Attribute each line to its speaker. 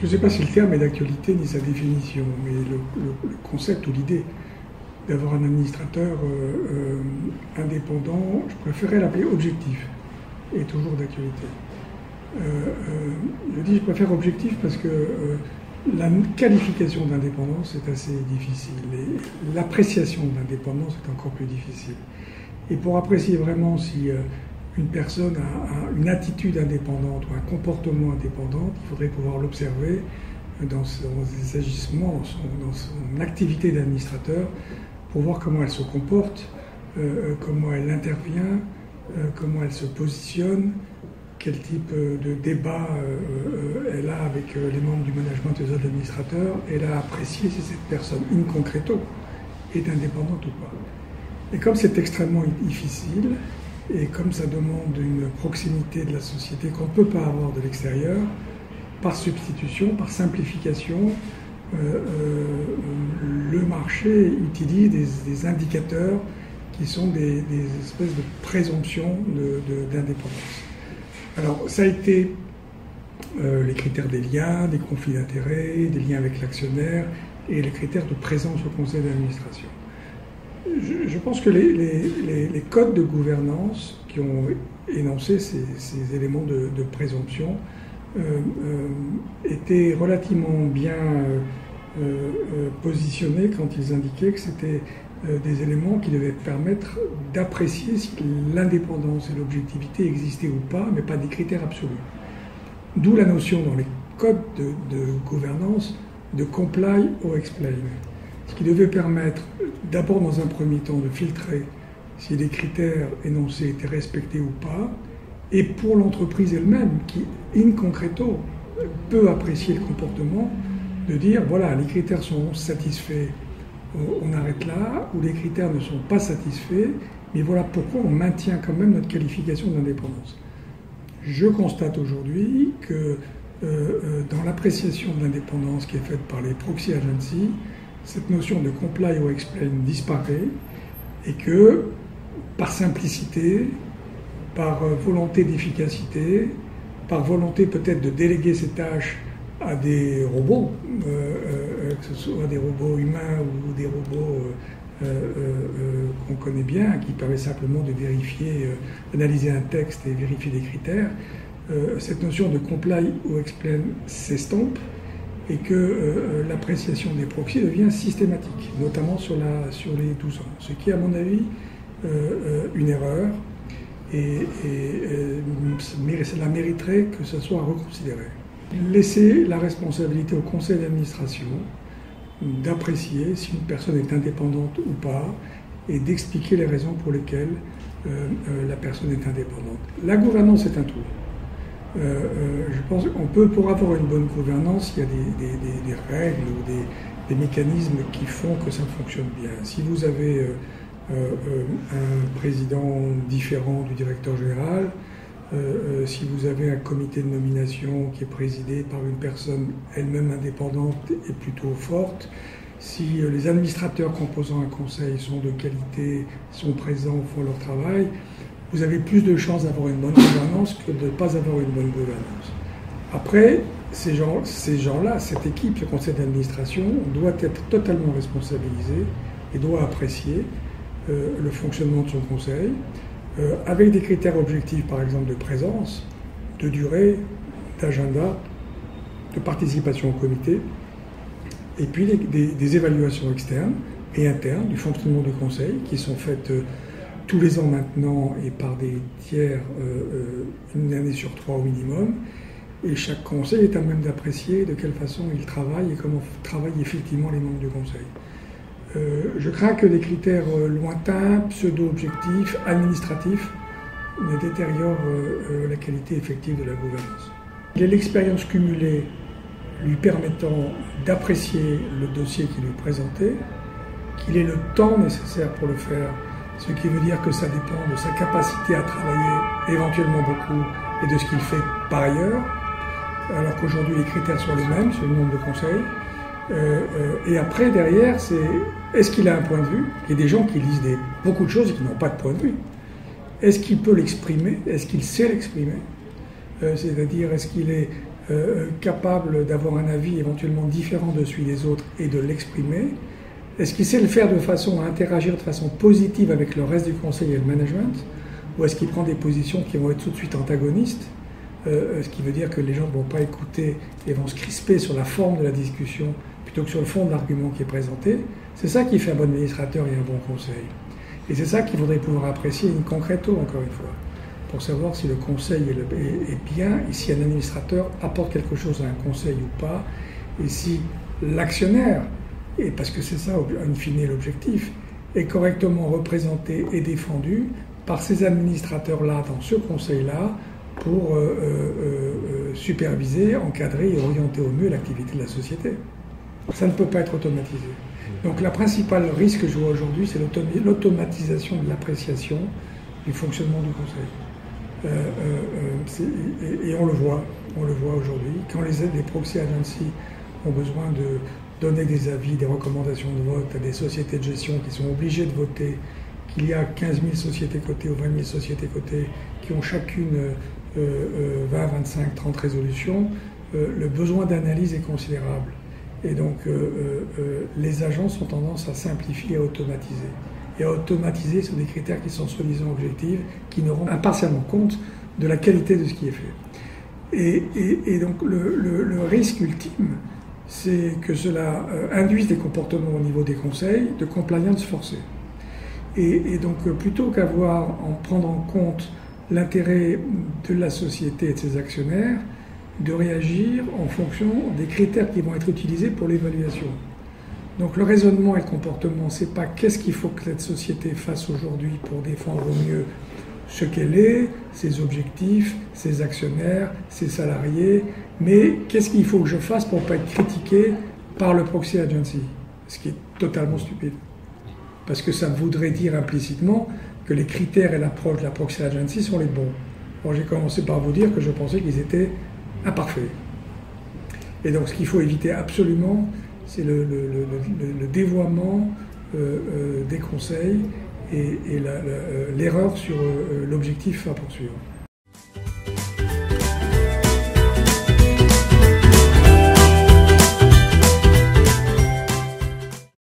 Speaker 1: ne sais pas si le terme est d'actualité ni sa définition, mais le concept ou l'idée d'avoir un administrateur indépendant, je préférais l'appeler objectif, est toujours d'actualité. Je dis je préfère objectif parce que la qualification d'indépendance est assez difficile et l'appréciation de l'indépendance est encore plus difficile. Et pour apprécier vraiment si une personne a une attitude indépendante ou un comportement indépendant, il faudrait pouvoir l'observer dans ses agissements, dans son activité d'administrateur, pour voir comment elle se comporte, comment elle intervient, comment elle se positionne, quel type de débat elle a avec les membres du management des autres administrateurs, et elle a apprécié si cette personne, in concreto, est indépendante ou pas. Et comme c'est extrêmement difficile, et comme ça demande une proximité de la société qu'on ne peut pas avoir de l'extérieur, par substitution, par simplification, le marché utilise des indicateurs qui sont des espèces de présomptions d'indépendance. Alors, ça a été les critères des liens, des conflits d'intérêts, des liens avec l'actionnaire et les critères de présence au conseil d'administration. Je pense que les codes de gouvernance qui ont énoncé ces éléments de présomption étaient relativement bien positionnés quand ils indiquaient que c'était des éléments qui devaient permettre d'apprécier si l'indépendance et l'objectivité existaient ou pas, mais pas des critères absolus. D'où la notion dans les codes de gouvernance de comply or explain, ce qui devait permettre d'abord dans un premier temps de filtrer si les critères énoncés étaient respectés ou pas, et pour l'entreprise elle-même qui, in concreto, peut apprécier le comportement, de dire voilà, les critères sont satisfaits, on arrête là, ou les critères ne sont pas satisfaits, mais voilà pourquoi on maintient quand même notre qualification d'indépendance. Je constate aujourd'hui que dans l'appréciation de l'indépendance qui est faite par les proxy agencies, cette notion de comply or explain disparaît et que, par simplicité, par volonté d'efficacité, par volonté peut-être de déléguer ces tâches à des robots, que ce soit des robots humains ou des robots qu'on connaît bien, qui permettent simplement de vérifier, d'analyser un texte et vérifier des critères, cette notion de comply or explain s'estompe et que l'appréciation des proxys devient systématique, notamment sur les 12 ans. Ce qui est à mon avis une erreur et cela mériterait que ce soit reconsidéré. Laisser la responsabilité au conseil d'administration d'apprécier si une personne est indépendante ou pas et d'expliquer les raisons pour lesquelles la personne est indépendante. La gouvernance est un tout. Je pense qu'on peut, pour avoir une bonne gouvernance, il y a des règles ou des mécanismes qui font que ça fonctionne bien. Si vous avez un président différent du directeur général, si vous avez un comité de nomination qui est présidé par une personne elle-même indépendante et plutôt forte, si les administrateurs composant un conseil sont de qualité, sont présents, font leur travail, vous avez plus de chances d'avoir une bonne gouvernance que de ne pas avoir une bonne gouvernance. Après, ces gens-là, cette équipe, ce conseil d'administration, doit être totalement responsabilisé et doit apprécier le fonctionnement de son conseil, avec des critères objectifs, par exemple de présence, de durée, d'agenda, de participation au comité, et puis des évaluations externes et internes du fonctionnement du conseil, qui sont faites tous les ans maintenant et par des tiers, une année sur 3 au minimum, et chaque conseil est à même d'apprécier de quelle façon il travaille et comment travaillent effectivement les membres du conseil. Je crains que des critères lointains, pseudo-objectifs, administratifs, ne détériorent la qualité effective de la gouvernance. Il est l'expérience cumulée lui permettant d'apprécier le dossier qui lui est présenté, qu'il ait le temps nécessaire pour le faire, ce qui veut dire que ça dépend de sa capacité à travailler éventuellement beaucoup et de ce qu'il fait par ailleurs, alors qu'aujourd'hui les critères sont les mêmes sur le nombre de conseils. Et après, derrière, c'est est-ce qu'il a un point de vue? Il y a des gens qui lisent beaucoup de choses et qui n'ont pas de point de vue. Est-ce qu'il peut l'exprimer? Est-ce qu'il sait l'exprimer? C'est-à-dire, est-ce qu'il est capable d'avoir un avis éventuellement différent de celui des autres et de l'exprimer? Est-ce qu'il sait le faire de façon à interagir de façon positive avec le reste du conseil et le management? Ou est-ce qu'il prend des positions qui vont être tout de suite antagonistes? Ce qui veut dire que les gens ne vont pas écouter et vont se crisper sur la forme de la discussion plutôt que sur le fond de l'argument qui est présenté. C'est ça qui fait un bon administrateur et un bon conseil. Et c'est ça qu'il faudrait pouvoir apprécier in concreto, encore une fois, pour savoir si le conseil est bien et si un administrateur apporte quelque chose à un conseil ou pas, et si l'actionnaire, et parce que c'est ça, in fine, l'objectif, est correctement représenté et défendu par ces administrateurs-là dans ce conseil-là pour superviser, encadrer et orienter au mieux l'activité de la société. Ça ne peut pas être automatisé. Donc le principal risque que je vois aujourd'hui, c'est l'automatisation de l'appréciation du fonctionnement du conseil. Et on le voit aujourd'hui. Quand les proxy agencies ont besoin de donner des avis, des recommandations de vote à des sociétés de gestion qui sont obligées de voter, qu'il y a 15 000 sociétés cotées ou 20 000 sociétés cotées qui ont chacune 20, 25, 30 résolutions, le besoin d'analyse est considérable. Et donc les agences ont tendance à simplifier et à automatiser. Et à automatiser sur des critères qui sont soi-disant objectifs, qui ne rendent impartialement compte de la qualité de ce qui est fait. Et donc le risque ultime, c'est que cela induise des comportements au niveau des conseils de compliance forcée. Et donc plutôt en prendre en compte l'intérêt de la société et de ses actionnaires, de réagir en fonction des critères qui vont être utilisés pour l'évaluation. Donc le raisonnement et le comportement, c'est pas qu'est-ce qu'il faut que cette société fasse aujourd'hui pour défendre au mieux ce qu'elle est, ses objectifs, ses actionnaires, ses salariés, mais qu'est-ce qu'il faut que je fasse pour ne pas être critiqué par le proxy agency, ce qui est totalement stupide. Parce que ça voudrait dire implicitement que les critères et l'approche de la proxy agency sont les bons. Bon, j'ai commencé par vous dire que je pensais qu'ils étaient imparfaits. Et donc ce qu'il faut éviter absolument, c'est le dévoiement des conseils et l'erreur sur l'objectif à poursuivre.